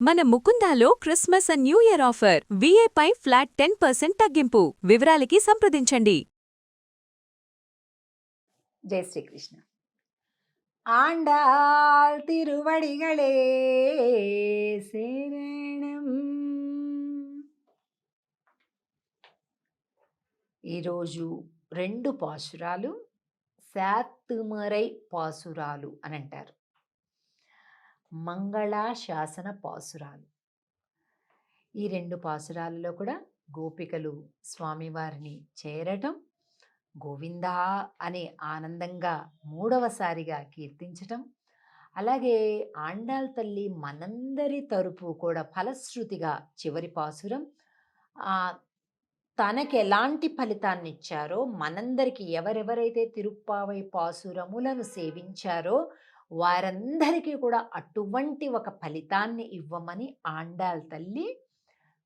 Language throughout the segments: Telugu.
మన ముకుందాలో Christmas and new year offer విఏపై ఫ్లాట్ 10% తగ్గింపు. వివరాలకి సంప్రదించండి. జై శ్రీకృష్ణ. ఆండాల్ తిరువడిగళే శరణం. ఈరోజు 2 పాసురాలు శాత్తుమరై పాసురాలు అని అంటారు. మంగళాశాసన పాసురాలు. ఈ 2 పాసురాలలో కూడా గోపికలు స్వామివారిని చేరటం, గోవిందా అని ఆనందంగా 3వసారిగా కీర్తించటం, అలాగే ఆండాల్ తల్లి మనందరి తరపు కూడా ఫలశ్రుతిగా చివరి పాసురం తనకి ఎలాంటి ఫలితాన్ని ఇచ్చారో, మనందరికీ ఎవరెవరైతే తిరుప్పావై పాసురములను సేవించారో వారందరికీ కూడా అటువంటి ఒక ఫలితాన్ని ఇవ్వమని ఆండాల్ తల్లి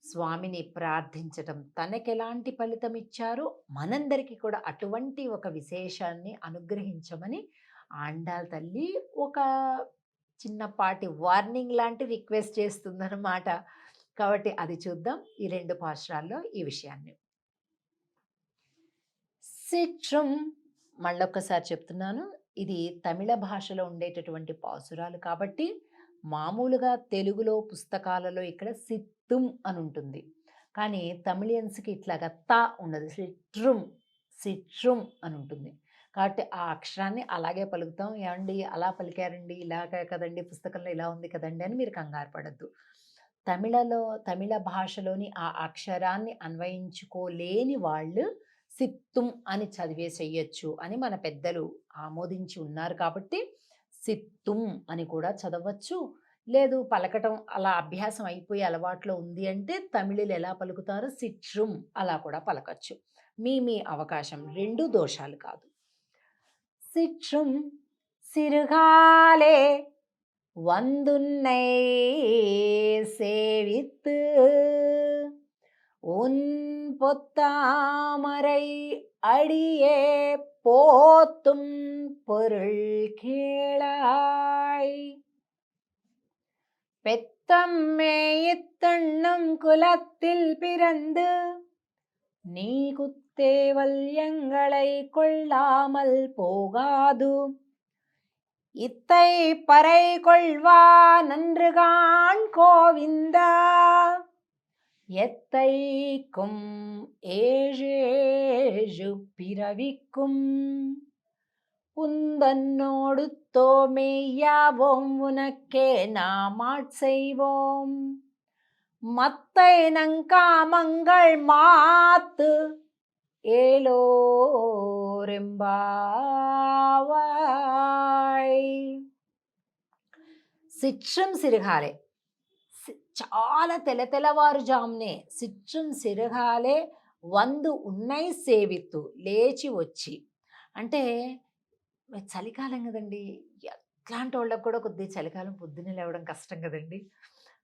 స్వామిని ప్రార్థించటం, తనకెలాంటి ఫలితం ఇచ్చారో మనందరికీ కూడా అటువంటి ఒక విశేషాన్ని అనుగ్రహించమని ఆండాల్ తల్లి ఒక చిన్నపాటి వార్నింగ్ లాంటి రిక్వెస్ట్ చేస్తుందన్నమాట. కాబట్టి అది చూద్దాం ఈ 2 పాసురాల్లో ఈ విషయాన్ని. సిట్రం మళ్ళొక్కసారి చెప్తున్నాను, ఇది తమిళ భాషలో ఉండేటటువంటి పాసురాలు కాబట్టి మామూలుగా తెలుగులో పుస్తకాలలో ఇక్కడ సిత్తుం అని ఉంటుంది, కానీ తమిళియన్స్కి ఇట్లాగా తా ఉండదు, సిట్రుం అని ఉంటుంది. కాబట్టి ఆ అక్షరాన్ని అలాగే పలుకుతాం. ఏమండి అలా పలికారండి, ఇలాగే కదండి పుస్తకంలో ఇలా ఉంది కదండి అని మీరు కంగారు పడద్దు. తమిళ భాషలోని ఆ అక్షరాన్ని అన్వయించుకోలేని వాళ్ళు సిత్తుం అని చదివేసేయచ్చు అని మన పెద్దలు ఆమోదించి ఉన్నారు. కాబట్టి సిత్తుం అని కూడా చదవచ్చు. లేదు పలకటం అలా అభ్యాసం అయిపోయి అలవాట్లో ఉంది అంటే తమిళులు ఎలా పలుకుతారో సిట్రుం అలా కూడా పలకచ్చు. మీ అవకాశం, 2 దోషాలు కాదు. సిట్రుం సిరుగాలే வந்துன்னை சேவித்து உன் பொத்தாமரை அடியே போத்தும் பொருள் கேளாய். பெத்தம்மே இத்தண்ணும் குலத்தில் பிறந்து நீ குத்தேவல்யங்களை கொள்ளாமல் போகாது. இத்தை பறை கொள்வா நன்றுகான் கோவிந்தா. எத்தைக்கும் ஏழேழு பிறவிக்கும் புந்தன்னோடு தோமேயாவோம் உனக்கே நாமாட் செய்வோம். மத்தை நங்காமங்கள் மாத்து ఏలోరెంబావాయ్. సిట్రం సిరుగాలే, చాలా తెల్లవారుజామునే సిట్రం సిరుగాలే వందు ఉన్నై సేవిత్తు, లేచి వచ్చి. అంటే చలికాలం కదండి, ఎట్లాంటి వాళ్ళకు కూడా కొద్దిగా చలికాలం పొద్దున్నే లేవడం కష్టం కదండి.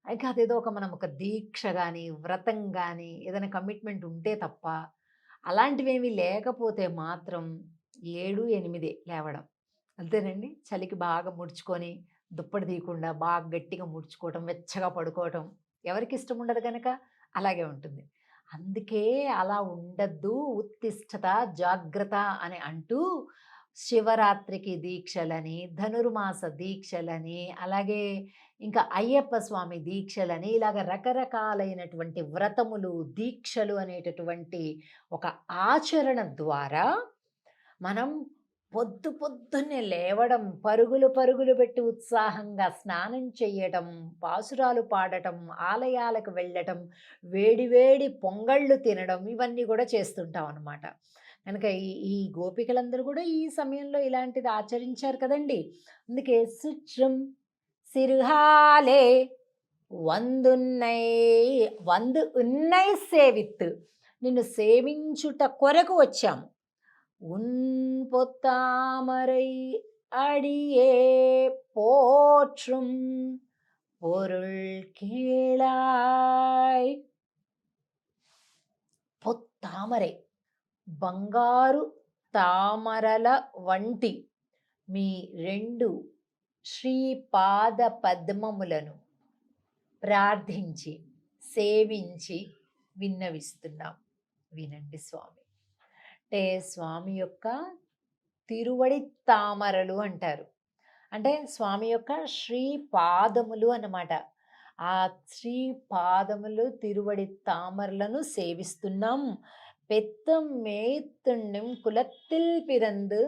అయితే అదేదో మనం ఒక దీక్ష కానీ వ్రతం కానీ ఏదైనా కమిట్మెంట్ ఉంటే తప్ప, అలాంటివేమీ లేకపోతే మాత్రం 7, 8 లేవడం అంతేనండి. చలికి బాగా ముడుచుకొని దుప్పటి తీయకుండా బాగా గట్టిగా ముడుచుకోవటం, వెచ్చగా పడుకోవటం ఎవరికి ఇష్టం ఉండదు కనుక అలాగే ఉంటుంది. అందుకే అలా ఉండద్దు, ఉత్తిష్టత జాగ్రత్త అని అంటూ శివరాత్రికి దీక్షలని, ధనుర్మాస దీక్షలని, అలాగే ఇంకా అయ్యప్ప స్వామి దీక్షలని, ఇలాగ రకరకాలైనటువంటి వ్రతములు దీక్షలు అనేటటువంటి ఒక ఆచరణ ద్వారా మనం పొద్దున్నే లేవడం, పరుగులు పెట్టి ఉత్సాహంగా స్నానం చేయటం, పాసురాలు పాడటం, ఆలయాలకు వెళ్ళటం, వేడి పొంగళ్ళు తినడం, ఇవన్నీ కూడా చేస్తుంటాం అన్నమాట. కనుక ఈ గోపికలందరూ కూడా ఈ సమయంలో ఇలాంటిది ఆచరించారు కదండి. అందుకే సిట్రం సిరుగాలే వందు ఉన్నై సేవిత్తు, నిన్ను సేవించుట కొరకు వచ్చాము. ఉన్ పొత్తామరై అడియే పోற்றும் பொருள் கேளாய். పొత్తామరై బంగారు తామరల వంటి మీ 2 శ్రీపాద పద్మములను ప్రార్థించి సేవించి విన్నవిస్తున్నాం. వినండి స్వామి. అంటే స్వామి యొక్క తిరువడి తామరలు అంటారు. అంటే స్వామి యొక్క శ్రీపాదములు అన్నమాట. ఆ శ్రీపాదములు తిరువడి తామరలను సేవిస్తున్నాం. பெத்தம் மேய்த்துண்ணும் குலத்தில் பிறந்து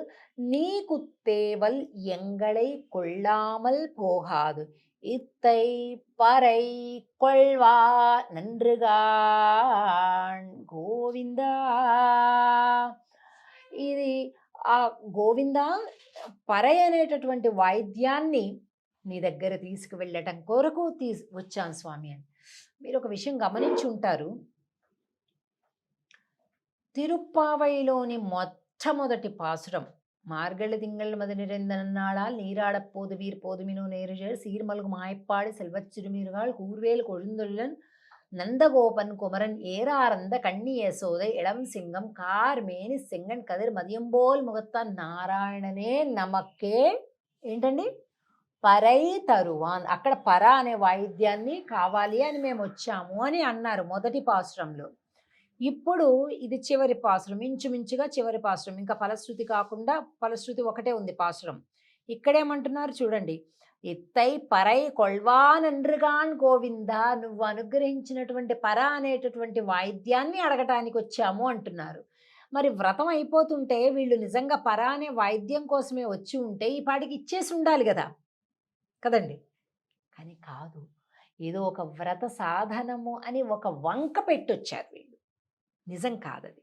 நீ குத்தேவல் எங்களை கொள்ளாமல் போகாது இத்தை பறை கொள்வா நன்றுகான் గోవిందా. ఇది ఆ గోవిందా పరై అనేటటువంటి వాయిద్యాన్ని నీ దగ్గర తీసుకువెళ్ళటం కొరకు వచ్చాను స్వామి అని. మీరు ఒక విషయం గమనించి ఉంటారు. తిరుప్పావైలోని మొట్టమొదటి పాసురం మార్గళ తింగళ మదనిరెందనాళాల్ நீராடப்போது வீர் போதுமினோ நேருஜர் சீர்மல்கு மாய்ப்பாடு செல்வச்சிறுமீர்கள் கூர்வேல் கொழுந்தொள்ளன் நந்தகோபன் குமரன் ஏறாரந்த கண்ணி யசோதை இளம் சிங்கம் కార్మేని செங்கன் కదిర్ మదియంబోల్ ముగత్తాన్ నారాయణనే నమక్కే ఏంటండి పరై తరువాన్. అక్కడ పర అనే వాయిద్యాన్ని కావాలి అని మేము వచ్చాము అని అన్నారు మొదటి పాసురంలో. ఇప్పుడు ఇది చివరి పాసురం, ఇంచుమించుగా చివరి పాసురం. ఇంకా ఫలశ్రుతి కాకుండా ఫలశ్రుతి ఒకటే ఉంది పాసురం. ఇక్కడేమంటున్నారు చూడండి. ఎత్తై పరై కొల్వానండ్రుగాన్ గోవింద, నువ్వు అనుగ్రహించినటువంటి పర అనేటటువంటి వాయిద్యాన్ని అడగటానికి వచ్చాము అంటున్నారు. మరి వ్రతం అయిపోతుంటే వీళ్ళు నిజంగా పర అనే వాయిద్యం కోసమే వచ్చి ఉంటే ఈ పాటికి ఇచ్చేసి ఉండాలి కదా కదండి. కానీ కాదు, ఏదో ఒక వ్రత సాధనము అని ఒక వంక పెట్టొచ్చారు వీళ్ళు. నిజం కాదది.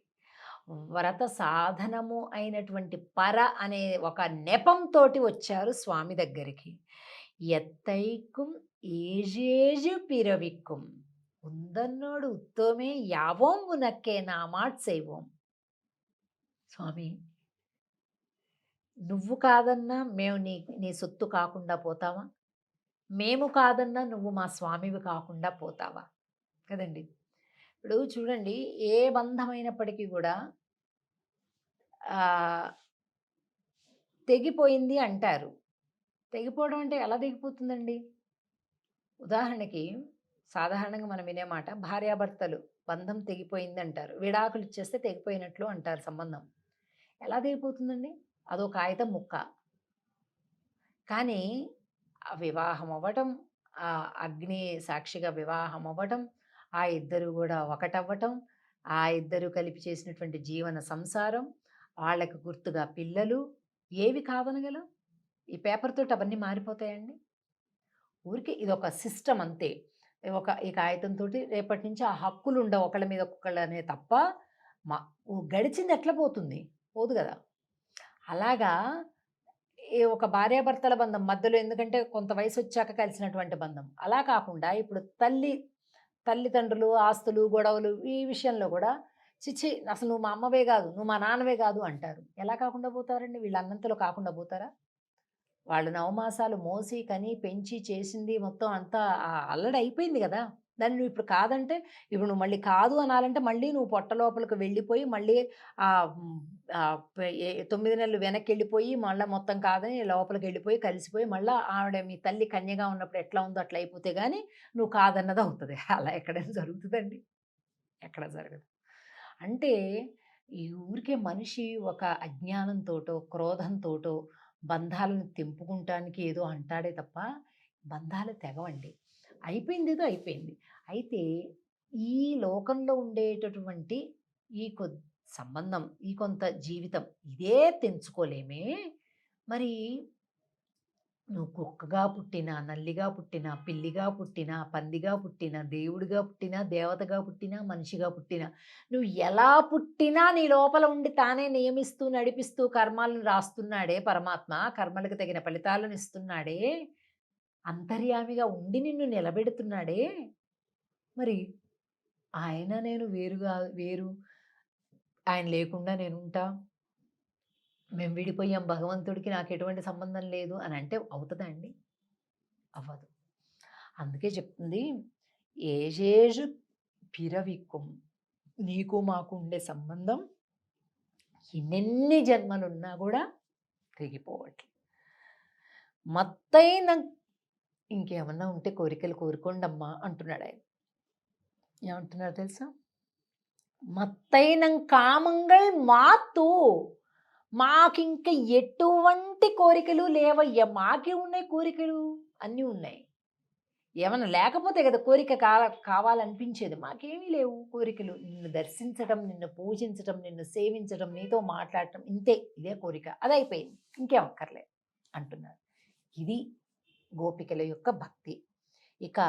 వ్రత సాధనము అయినటువంటి పర అనే ఒక నెపంతో వచ్చారు స్వామి దగ్గరికి. ఎత్తైకుం ఏజేజు పిరవిక్కుం ఉందన్నోడు ఉత్తమే యావోం ఉనక్కే నా మాట చేయవోం. స్వామి, నువ్వు కాదన్నా మేము నీ సొత్తు కాకుండా పోతావా? మేము కాదన్నా నువ్వు మా స్వామివి కాకుండా పోతావా? కదండి. ఇప్పుడు చూడండి, ఏ బంధమైనప్పటికీ కూడా తెగిపోయింది అంటారు. తెగిపోవడం అంటే ఎలా తెగిపోతుందండి? ఉదాహరణకి సాధారణంగా మనం వినే మాట, భార్యాభర్తలు బంధం తెగిపోయింది అంటారు. విడాకులు ఇచ్చేస్తే తెగిపోయినట్లు అంటారు సంబంధం. ఎలా తెగిపోతుందండి? అదో కాగితం ముక్క. కానీ వివాహం అవ్వటం, ఆ అగ్ని సాక్షిగా వివాహం అవ్వటం, ఆ ఇద్దరు కూడా ఒకటవ్వటం, ఆ ఇద్దరు కలిపి చేసినటువంటి జీవన సంసారం, వాళ్ళకు గుర్తుగా పిల్లలు, ఏవి కాదనగలం? ఈ పేపర్ తోటి అవన్నీ మారిపోతాయండి? ఊరికే ఇదొక సిస్టమ్ అంతే. ఈ కాగితంతో రేపటి నుంచి ఆ హక్కులు ఉండవు ఒకళ్ళ మీద ఒక్కొక్కళ్ళనే తప్ప గడిచింది ఎట్లా పోతుంది? పోదు కదా. అలాగా ఈ ఒక భార్యాభర్తల బంధం మధ్యలో, ఎందుకంటే కొంత వయసు వచ్చాక కలిసినటువంటి బంధం. అలా కాకుండా ఇప్పుడు తల్లిదండ్రులు, ఆస్తులు, గొడవలు, ఈ విషయంలో కూడా చిచ్చి అసలు నువ్వు మా అమ్మవే కాదు, నువ్వు మా నాన్నవే కాదు అంటారు. ఎలా కాకుండా పోతారండి? వీళ్ళు అన్నంతలో కాకుండా పోతారా? వాళ్ళు నవమాసాలు మోసి కని పెంచి చేసింది మొత్తం అంతా అల్లడి అయిపోయింది కదా. దాన్ని నువ్వు ఇప్పుడు కాదంటే, ఇప్పుడు నువ్వు మళ్ళీ కాదు అనాలంటే మళ్ళీ నువ్వు పొట్ట లోపలికి వెళ్ళిపోయి మళ్ళీ 9 నెలలు వెనక్కి వెళ్ళిపోయి మళ్ళీ మొత్తం కాదని లోపలికి వెళ్ళిపోయి కలిసిపోయి మళ్ళీ ఆవిడ మీ తల్లి కన్యగా ఉన్నప్పుడు ఎట్లా ఉందో అట్లా అయిపోతే కానీ నువ్వు కాదన్నది అవుతుంది. అలా ఎక్కడైనా జరుగుతుందండి? ఎక్కడ జరగదు. అంటే ఈ ఊరికే మనిషి ఒక అజ్ఞానంతోటో క్రోధంతోటో బంధాలను తెంపుకుంటానికి ఏదో అంటాడే తప్ప బంధాలు తెగవండి. అయిపోయింది ఏదో అయిపోయింది. అయితే ఈ లోకంలో ఉండేటటువంటి ఈ సంబంధం, ఈ కొంత జీవితం ఇదే తెంచుకోలేమే. మరి నువ్వు కుక్కగా పుట్టినా, నల్లిగా పుట్టినా, పిల్లిగా పుట్టినా, పందిగా పుట్టినా, దేవుడిగా పుట్టినా, దేవతగా పుట్టినా, మనిషిగా పుట్టినా, నువ్వు ఎలా పుట్టినా నీ లోపల ఉండి తానే నియమిస్తూ నడిపిస్తూ కర్మాలను రాస్తున్నాడే పరమాత్మ. కర్మలకు తగిన ఫలితాలను ఇస్తున్నాడే, అంతర్యామిగా ఉండి నిన్ను నిలబెడుతున్నాడే. మరి ఆయన నేను వేరు, ఆయన లేకుండా నేనుంటా, మేము విడిపోయాం, భగవంతుడికి నాకు ఎటువంటి సంబంధం లేదు అని అంటే అవుతుందా అండి? అవ్వదు. అందుకే చెప్తుంది, ఏజేజు పిరవిక్కుం, నీకు మాకు ఉండే సంబంధం ఎన్నెన్ని జన్మలున్నా కూడా తెగిపోవట్లేదు. మత్తైన ఇంకేమన్నా ఉంటే కోరికలు కోరుకోండమ్మా అంటున్నాడు ఆయన. ఏమంటున్నారో తెలుసా? మత్తైనం కామంగళ్ మాతు, మాకింక ఎటువంటి కోరికలు లేవయ్యా. మాకే ఉన్నాయి కోరికలు, అన్నీ ఉన్నాయి. ఏమన్నా లేకపోతే కదా కోరిక కావాలనిపించేది. మాకేమీ లేవు కోరికలు. నిన్ను దర్శించడం, నిన్ను పూజించడం, నిన్ను సేవించడం, నీతో మాట్లాడటం, ఇంతే. ఇదే కోరిక, అదైపోయింది, ఇంకేం అక్కర్లేదు అంటున్నారు. ఇది గోపికల యొక్క భక్తి. ఇక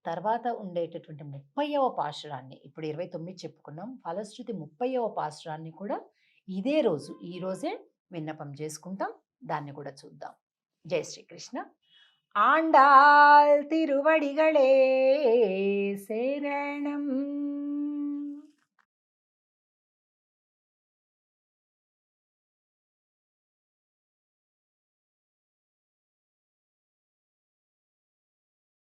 తర్వాత ఉండేటటువంటి 30వ పాశురాన్ని, ఇప్పుడు 29 చెప్పుకున్నాం. ఫలశ్రుతి 30వ పాశురాన్ని కూడా ఇదే రోజు, ఈ రోజే విన్నపం చేసుకుంటాం. దాన్ని కూడా చూద్దాం. జై శ్రీకృష్ణ. ஆண்டாள் திருவடிகளே சரணம்.